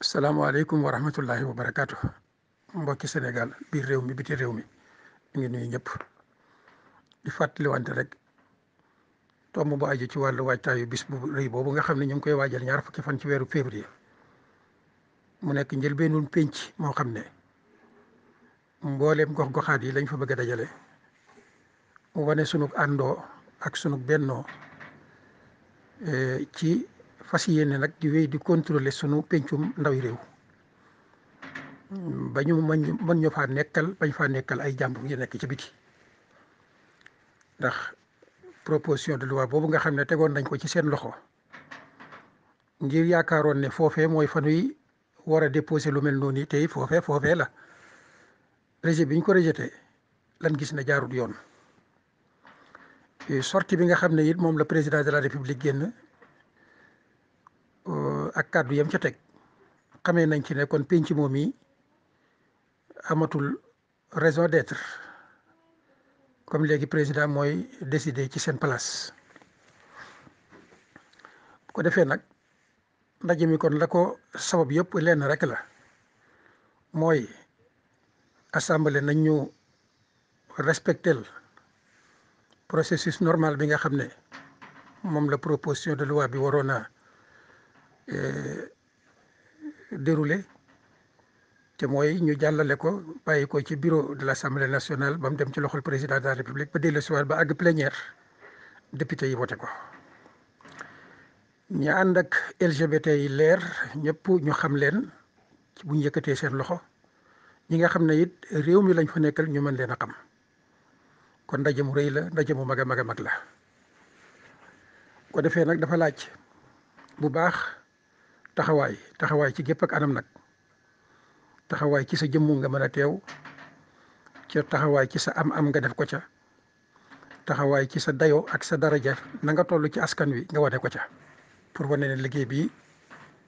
salaamaaleykum wa rahmatullahi wa barakaatu. Mbokki Sénégal biir réew mi biti réew mi ñu ngi nuyu ñëpp di fàttaliwante rek tomb bu aju ci wàllu waajtaayu bis bu rëy boobu nga xam ne ñu ngi koy waajal ñaar fukki fan ci weeru février mu nekk njëlbeenul pénc moo xam ne mbooleem gox-goxaat yi lañ fa bëgg a dajale mu wane sunu àndoo ak sunu bennoo ci fas yéene nag di wéy di contrôler sunu péncum ndawi réew ba ñu mën ñu faa nekkal bañ faa nekkal ay jàmbur yi nekk ci biti ndax proposition de loi boobu nga xam ne tegoon nañ ko ci seen loxo ngir yaakaaroon ne foofee mooy fa nuy war a déposer lu mel noonu tey foofee la rejet bi ñu ko rejeté lan gis ne jaarut yoon sortie bi nga xam ne it moom la président de la république génn ak kàddu yam ca teg xamee nañ ci ne kon penc moom yi amatul raison d'être comme léegi président mooy décider ci seen place bu ko defee nag ndaje mi kon la ko sabab yëpp lenn rek la mooy assemblée nañ ñu respectel processus normal bi nga xam ne moom la proposition de loi bi waroon a déroulé te mooy ñu jàllale ko bàyyi ko ci bureau de l'Assemblée nationale ba mu dem ci loxol président de la république ba dellu siwaat ba àgg plénière député yi voté ko ñi ànd ak LGBT yi leer ñëpp ñu xam leen bu ñu yëkkatee seen loxo ñi nga xam ne it réew mi lañ fa nekkal ñu mën leen a xam kon ndaje mu rëy la ndaje mu mag a mag a mag la ko defee nag dafa laaj bu baax taxawaay ci gépp ak anam nag taxawaay ci sa jëmmu nga mën a teew ca taxawaay ci sa am nga def ko ca taxawaay ci sa dayo ak sa daraja na nga toll ci askan wi nga wane ko ca pour wane ne liggéey bi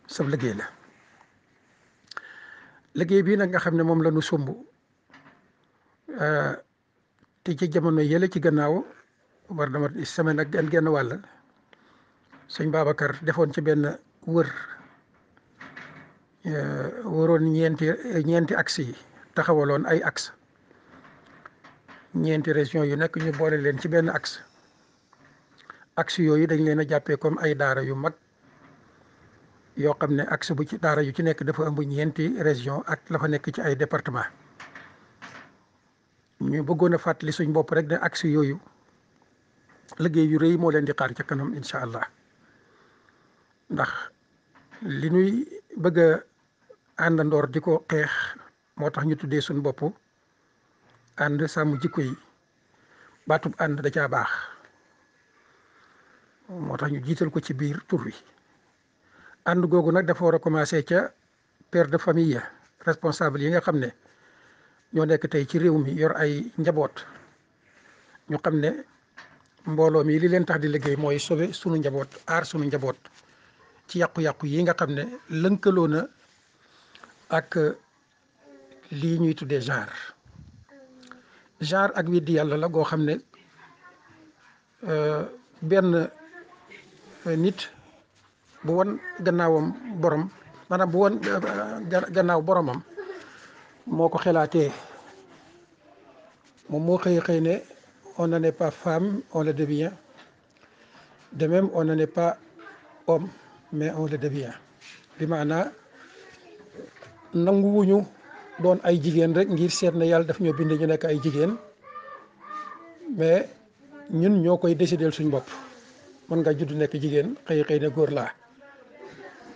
sa liggéey la liggéey bi nag nga xam ne moom la ñu sumb te ci jamono yële ci gannaaw war na ma semaine ak genn wàll sëñ Babacar defoon ci benn waroon ñeenti axe yi taxawaloon ay axe ñeenti région yu nekk ñu boole leen ci benn axe yooyu dañ leen a jàppee comme ay daara yu mag yoo xam ne axe bu ci daara yu ci nekk dafa ëmb ñeenti région ak la fa nekk ci ay département ñu bëggoon a fàttali suñ bopp rek ne axe yooyu liggéey yu rëy moo leen di xaar ca kanam incha allah ndax li ñuy bëgg a àndandoor di ko xeex moo tax ñu tuddee suñ bopp ànd sàmm jikko yi baatub ànd da caa baax moo tax ñu jiital ko ci biir tur wi ànd googu nag dafa war a commencer ca père de famille responsable yi nga xam ne ñoo nekk tey ci réew mi yor ay njaboot ñu xam ne mbooloo mi li leen tax di liggéey mooy sauver sunu njaboot aar sunu njaboot ci yàqu-yàqu yi nga xam ne lënkaloo na ak lii ñuy tuddee genre ak weddi yàlla la goo xam ne benn nit bu won gannaawam borom maanaam bu won gannaaw boromam moo ko xelaatee moom moo xëy ne on n'en est pas femme on le devient de même on n'en est pas homme mais on le devient bi maanaa nanguwuñu doon ay jigéen rek ngir seet na yàlla daf ñoo bind ñu nekk ay jigéen mais ñun ñoo koy décider suñ bopp mën nga judd nekk jigéen xëy ne góor laa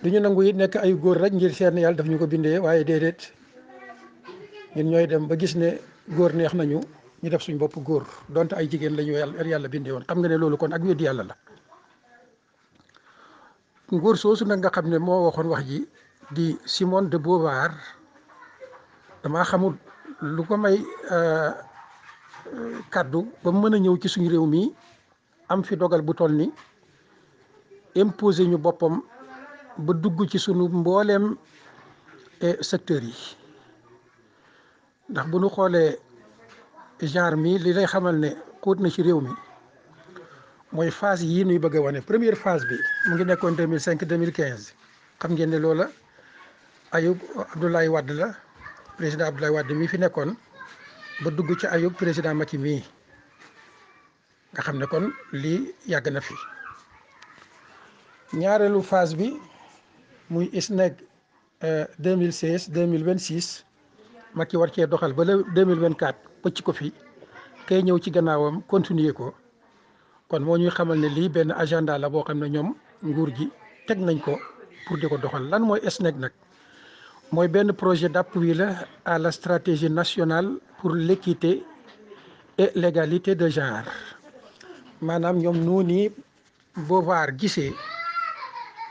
du ñu nangu it nekk ay góor rek ngir seet na yàlla daf ñu ko bindee waaye déedéet ñun ñooy dem ba gis ne góor neex nañu ñu def suñ bopp góor donte ay jigéen la ñu yàlla bindee woon xam nga ne loolu kon ak weddi yàlla la ngóor soosu nag nga xam ne moo waxoon wax ji di Simone de Beauvoir damaa xamul lu ko may kàddu ba mën a ñëw ci suñu réew mi am fi dogal bu toll ni imposer ñu boppam ba dugg ci sunu mbooleem secteurs yi ndax bu ñu xoolee genre mi li lay xamal ne xóot na ci réew mi mooy phase yii nuy bëgg a wane première phase bi mu ngi nekkoon 2005 2015 xam ngeen ne loola ayub Abdoulaye Wade la président Abdoulaye Wade mii fi nekkoon ba dugg ci ayub président Macky mii nga xam ne kon lii yàgg na fi. ñaareelu phase bi muy ISNEG 2016 2026 Macky war cee doxal ba le 2024 pëcc ko fi kay ñëw ci gannaawam continuer ko kon moo ñuy xamal ne lii benn agenda la boo xam ne ñoom nguur gi teg nañ ko pour di ko doxal. lan mooy ISNEG nag mooy benn projet d'appui la à la stratégie nationale pour l'équité et l'égalité de genre maanaam ñoom noonu Beauvoir gisee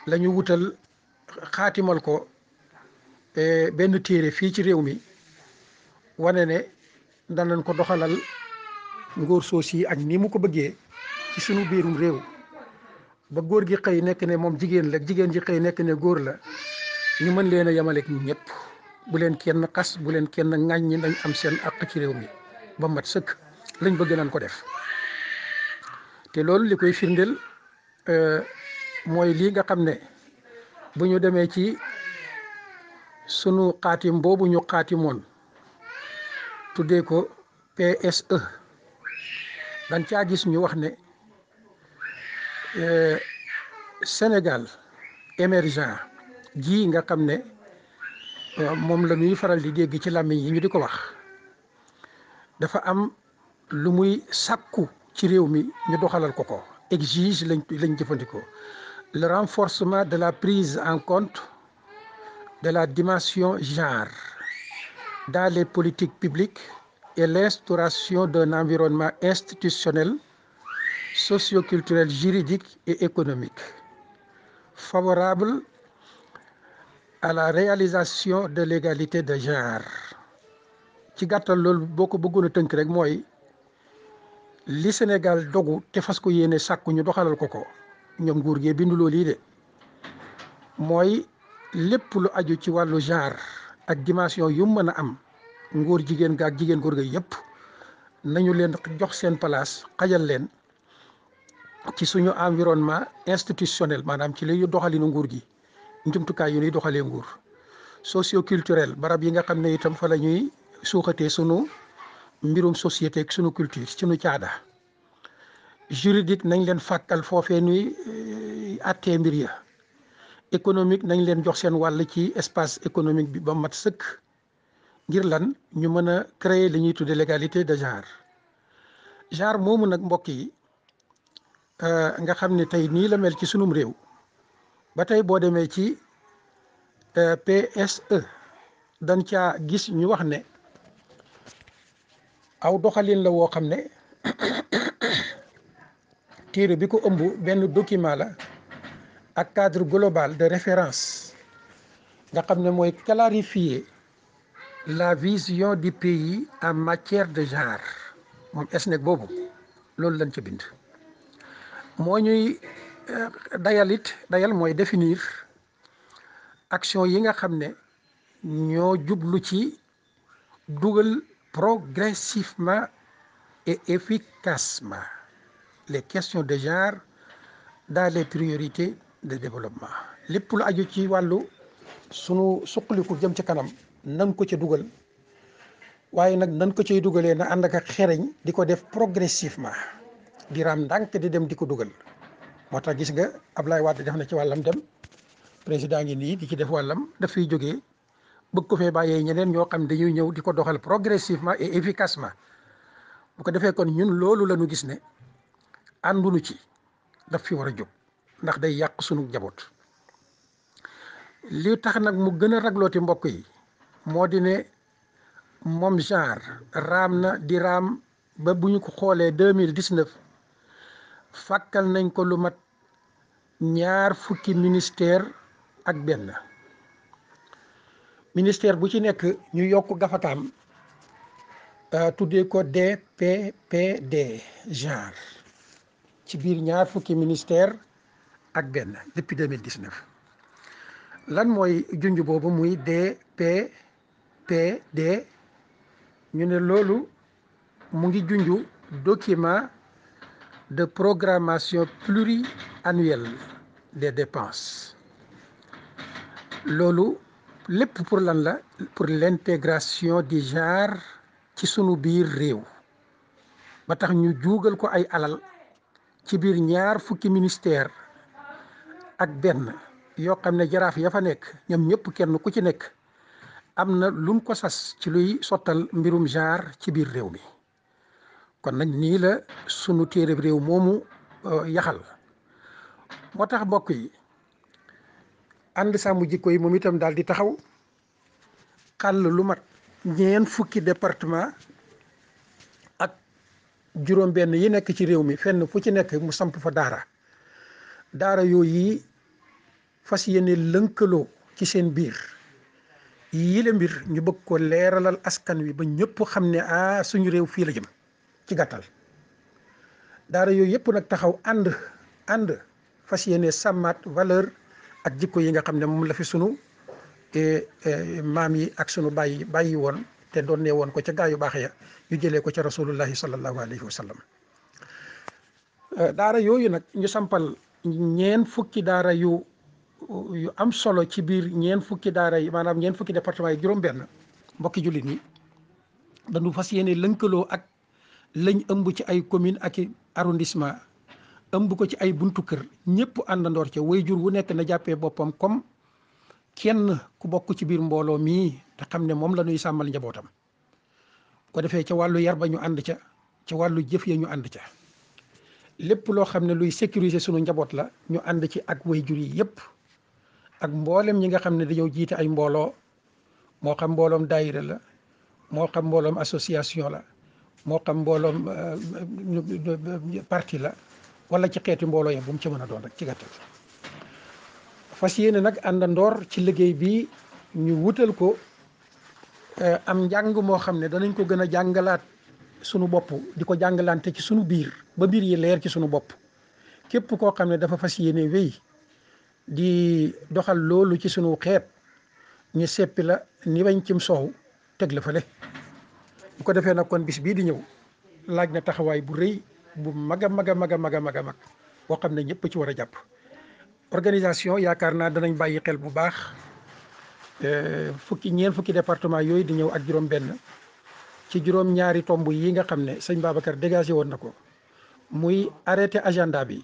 la ñu wutal xaatimal ko benn téere fii ci réew mi wane ne danañ ko doxalal ngóor soos yi ak ni mu ko bëggee ci sunu biirum réew ba góor gi xëy nekk ne moom jigéen la jigéen ji xëy nekk ne góor la ñu mën leen a yemaleeg ñun ñëpp bu leen kenn xas bu leen kenn ŋàññi nañ am seen àq ci réew mi ba mat sëkk lañ bëgg nañ ko def. te loolu li koy firndeel mooy lii nga xam ne bu ñu demee ci sunu xaatim boobu ñu xaatimoon tuddee ko PSE dañ caa gis ñu wax ne Sénégal émergent ji nga xam ne moom la ñuy faral di dégg ci làmmiñ yi ñu di ko wax dafa am lu muy sàkku ci réew mi ñu doxalal ko exige lañ jëfandikoo le renforcement de la prise en compte de la dimension genre dans les politiques publiques et l'instauration d'un environnement institutionnel, socio-culturel, juridique et économique favorable à la réalisation de l'égalité de genre. ci gàttal loolu boo ko bëggoon a tënk rek mooy li Sénégal dogu te fas ko yéene sàkku ñu doxalal ko ñoom nguur gee bindu loolu yi de mooy lépp lu aju ci wàllu genre ak dimension yu mën a am ngóor jigéen ga ak jigéen góor ga yëpp nañu leen jox seen place xajal leen ci suñu environnement institutionnel maanaam ci li doxalinu nguur gi njumtukaay yu ñuy doxalee nguur socio-culturel barab yi nga xam ne itam fa la ñuy suuxatee sunu mbirum société ak sunu culture sunu caada juridique nañ leen fàkkal foofee nuy attee mbir ya économique nañ leen jox seen wàll ci espace économique bi ba mat sëkk ngir lan ñu mën a créer li ñuy tudde l'égalité de genre moomu nag mbokk yi nga xam ne tey nii la mel ci sunum réew ba tey boo demee ci PSE dañ caa gis ñu wax ne aw doxalin la woo xam ne téere bi ko ëmb benn document la ak cadre global de référence nga xam ne mooy clarifier la vision du pays en matière de genre moom ISNEG boobu loolu lañ ca bind moo ñuy dayal mooy définir action yi nga xam ne ñoo jublu ci dugal progressivement et efficacement les questions de genre dans les priorités de développement lépp lu aju ci wàllu sunu suqaliku jëm ci kanam nan ko ca dugal waaye nag nan ko cay dugalee na ànd ak xereñ di ko def progressivement di raam ndànk di dem di ko dugal moo tax gis nga Ablaye Wade def na ci wàllam dem président ngi nii di ci def wàllam daf fiy jógee bëgg ko fee bàyyee ñeneen ñoo xam dañuy ñëw di ko doxal progressivement et efficacement bu ko defee kon ñun loolu la ñu gis ne àndunu ci daf fi war a jóg ndax day yàq sunu njaboot li tax nag mu gën a raglooti mbokk yi moo di ne moom genre raam na di raam ba bu ñu ko xoolee 2019 fàkkal nañ ko lu mat 20 ministère ak benn ministère bu ci nekk ñu yokk gafataam tuddee ko DPPD genre ci biir 20 ministère ak benn depuis 2019 lan mooy junj boobu muy DPPD ñu ne loolu mu ngi junj document de programmation pluriannuelle des dépenses loolu lépp pour lan la pour l'intégration du genre ci sunu biir réew ba tax ñu juugal ko ay alal ci biir ñaar fukki ministère ak benn yoo xam ne jaraaf ya fa nekk ñoom ñëpp kenn ku ci nekk am na luñ ko sas ci luy sottal mbirum genre ci biir réew mi. kon nag nii la sunu téere réew moomu yaxal moo tax mbokk yi ànd sàmm jikko yi moom itam daal di taxaw xàll lu mat ñeen fukki département ak juróom benn yi nekk ci réew mi fenn fu ci nekk mu samp fa daara yooyu fas yéene lënkaloo ci seen biir yile mbir ñu bëgg ko leeralal askan wi ba ñëpp xam ne suñu réew fii la jëm ci gàttal. daara yooyu yëpp nag taxaw ànd fas yéene sàmmaat valeur ak jikko yi nga xam ne moom la fi sunu maam yi ak sunu bàyyi woon te doon ne woon ko ca gaa yu baax ya ñu jëlee ko ca rasulullahi sallallahu alayhi wa sallam. daara yooyu nag ñu sampal ñeen fukki daara yu am solo ci biir ñeen fukki daara yi maanaam ñeen fukki département yi juróom-benn mbokki jullit ñi dañu fas yéene lënkaloo ak lañ ëmb ci ay commune ak i arrondissement ëmb ko ci ay buntu kër ñëpp àndandoor ca way jur wu nekk na jàppee boppam comme kenn ku bokk ci biir mbooloo mii te xam ne moom la ñuy sàmmal njabootam ko defee ca wàllu yar ba ñu ànd ca wàllu jëf ya ñu ànd ca lépp loo xam ne luy sécuriser sunu njaboot la ñu ànd ci ak way jur yi yëpp ak mboolem ñi nga xam ne dañoo jiite ay mbooloo moo xam mbooloom daayira la moo xam mbooloom association la moo xam mbooloom parti la wala ci xeeti mbooloo ya bu mu ci mën a doon rek ci gàttal. fas yéene nag àndandoor ci liggéey bi ñu wutal ko am njàng moo xam ne danañ ko gën a jàngalaat sunu bopp di ko jàngalante ci sunu biir ba mbir yi leer ci sunu bopp képp koo xam ne dafa fas yéene wéy di doxal loolu ci sunu xeet ñu seppi la ni bañ cim soow teg la fale. bu ko defee nag kon bis bii di ñëw laaj na taxawaay bu rëy bu mag a mag a mag a mag a mag a mag boo xam ne ñëpp ci war a jàpp. organisation yaakaar naa danañ bàyyi xel bu baax ñeen fukki département yooyu di ñëw ak juróom-benn ci juróom-ñaari tomb yi nga xam ne sëñ Babacar dégagé woon na ko muy arrêté agenda bi.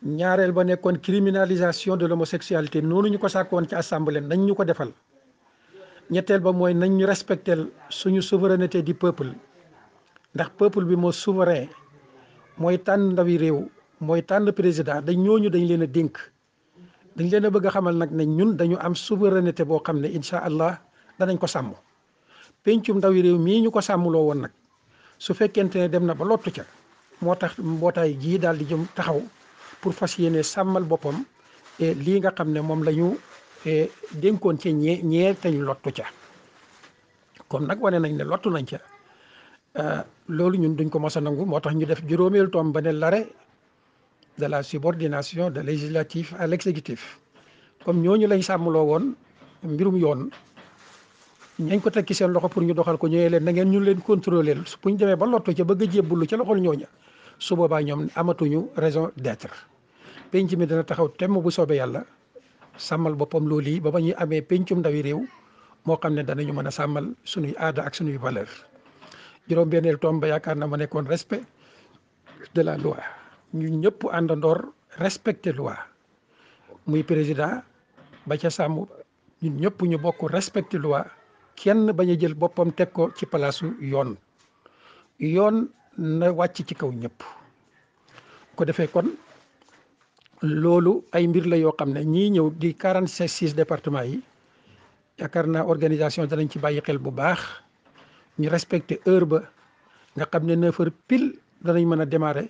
ñaareel ba nekkoon criminalisation de l'homosexualité noonu ñu ko sàkkoon ci assemblée nañ ñu ko defal. ñetteel ba mooy nañ ñu respecter suñu souveraineté du peuple ndax peuple bi moo souverain mooy tànn ndawi réew mooy tànn président ñooñu dañ leen a dénk dañ leen a bëgg a xamal nag ne ñun dañu am souveraineté boo xam ne incha allah danañ ko sàmm. pencum ndawi réew mii ñu ko sàmmloo woon nag su fekkente ne dem na ba lottu ca moo tax mbootaay gii daal di jëm taxaw pour fas yéene sàmmal boppam lii nga xam ne moom la ñu dénkoon ci ñee te ñu lottu ca. comme nag wane nañ ne lottu nañ ca loolu ñun duñ ko mos a nangu moo tax ñu def juróomeel tomb ba ne l'arrêt de la subordination de législatif à l'exécutif. comme ñooñu lañ sàmmloo woon mbirum yoon ñañ ko tekki seen loxo pour ñu doxal ko ñëwee leen na ngeen ñu leen contrôler bu ñu demee ba lottu ca bëgg a jébbulu ca loxol ñooña su boobaa ñoom amatuñu raison d'être. penc mi dana taxaw temm bu soobee yàlla sàmmal boppam loolu yi ba ba ñuy amee pencum ndawi réew moo xam ne danañu mën a sàmmal suñuy aada ak suñuy valeur. juróom-benneel tomb ba yaakaar na ma nekkoon respect de la loi ñu ñëpp àndandoor respecter loi muy président ba ca sàmm ñun ñëpp ñu bokk respecter loi kenn bañ a jël boppam teg ko ci palaasu yoon na wàcc ci kaw ñëpp. ko defee kon loolu ay mbir la yoo xam ne ñii ñëw di 46 départements yi yaakaar naa organisation danañ ci bàyyi xel bu baax ñu respecté heure ba nga xam ne 9 heures pile danañ mën a démarrer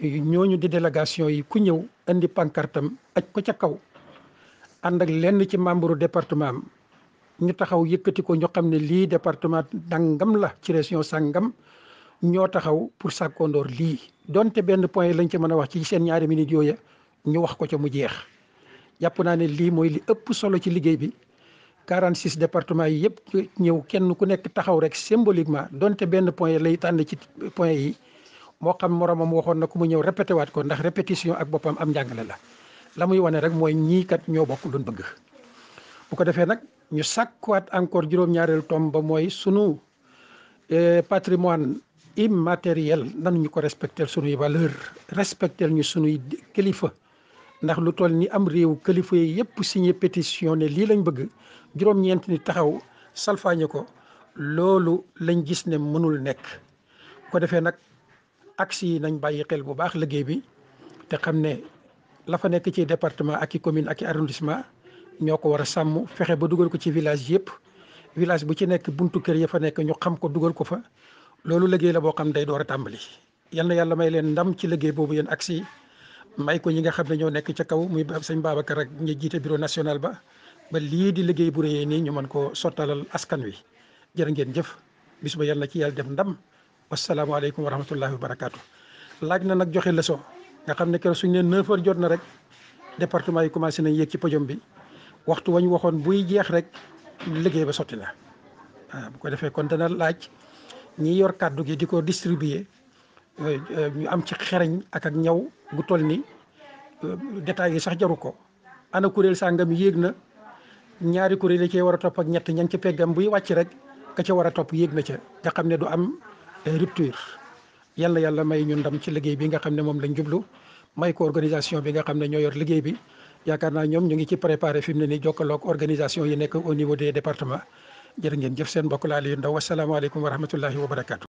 ñooñu di délégation yi ku ñëw indi pancartam aj ko ca kaw ànd ak lenn ci membre département am ñu taxaw yëkkati ko ñu xam ne lii département dangam la ci région sangam ñoo taxaw pour sàkkoondoor lii donte benn point lañ ci mën a wax ci seen ñaari minutes yooya ñu wax ko ca mu jeex. jàpp naa ne lii mooy li ëpp solo ci liggéey bi 46 départements yi yëpp ñëw kenn ku nekk taxaw rek symboliquement donte benn point lay tànn ci point yi moo xam moromam waxoon na ku mu ñëw répété waat ko ndax répétition ak boppam am njàngale la muy wane rek mooy ñii kat ñoo bokk luñ bëgg. bu ko defee nag ñu sàkkuwaat encore juróom-ñaareelu tomb ba mooy sunu patrimoine immatériel nan ñu ko respecter sunuy valeur respecter ñu sunuy kilifa ndax lu toll ni am réew kilifa yi yëpp signé pétition ne lii lañ bëgg juróom-ñeent ni taxaw salfaañe ko loolu lañ gis ne mënul nekk. ko defee nag axe yi nañ bàyyi xel bu baax liggéey bi te xam ne la fa nekk ci département ak i commune ak i arrondissement ñoo ko war a sàmm fexe ba dugal ko ci village yëpp village bu ci nekk buntu kër ya fa nekk ñu xam ko dugal ko fa loolu liggéey la boo xam day door a tàmbali. yal na yàlla may leen ndam ci liggéey boobu yéen axe yi may ko ñi nga xam ne ñoo nekk ca kaw muy sëñ Babacar ak ñi jiite bureau national ba lii di liggéey bu rëyee nii ñu mën ko sottalal askan wi jërë ngeen jëf bis ba yal na ci yàlla def ndam. wasalaamaaleykum wa rahmatullahi wa barakaatu. laaj na nag joxe leçon nga xam ne keroog suñu ne 9h jot na rek département yi commencé nañ yéeg ci podium bi waxtu wañ waxoon buy jeex rek liggéey ba sotti na waaw bu ko defee kon dana laaj ñi yor kàddu gi di ko distribuer ñu am ci xereñ ak ñaw gu toll ni détails yi sax jaru ko ana kuréel sàngam yéeg na ñaari kuréel yi cee war a topp ak ñett ña ngi ci peggam buy wàcc rek ka ca war a topp yéeg na ca nga xam ne du am rupture. yàlla may ñu ndam ci liggéey bi nga xam ne moom lañ jublu may ko organisation bi nga xam ne ñoo yor liggéey bi yaakaar naa ñoom ñu ngi ci préparé fi mu ne nii jokkaloog organisation yi nekk au niveau des départements jërë ngeen jëf seen mbokk la Aliou Ndao wasalaamaaleykum wa rahmatullahi wa barakaatu.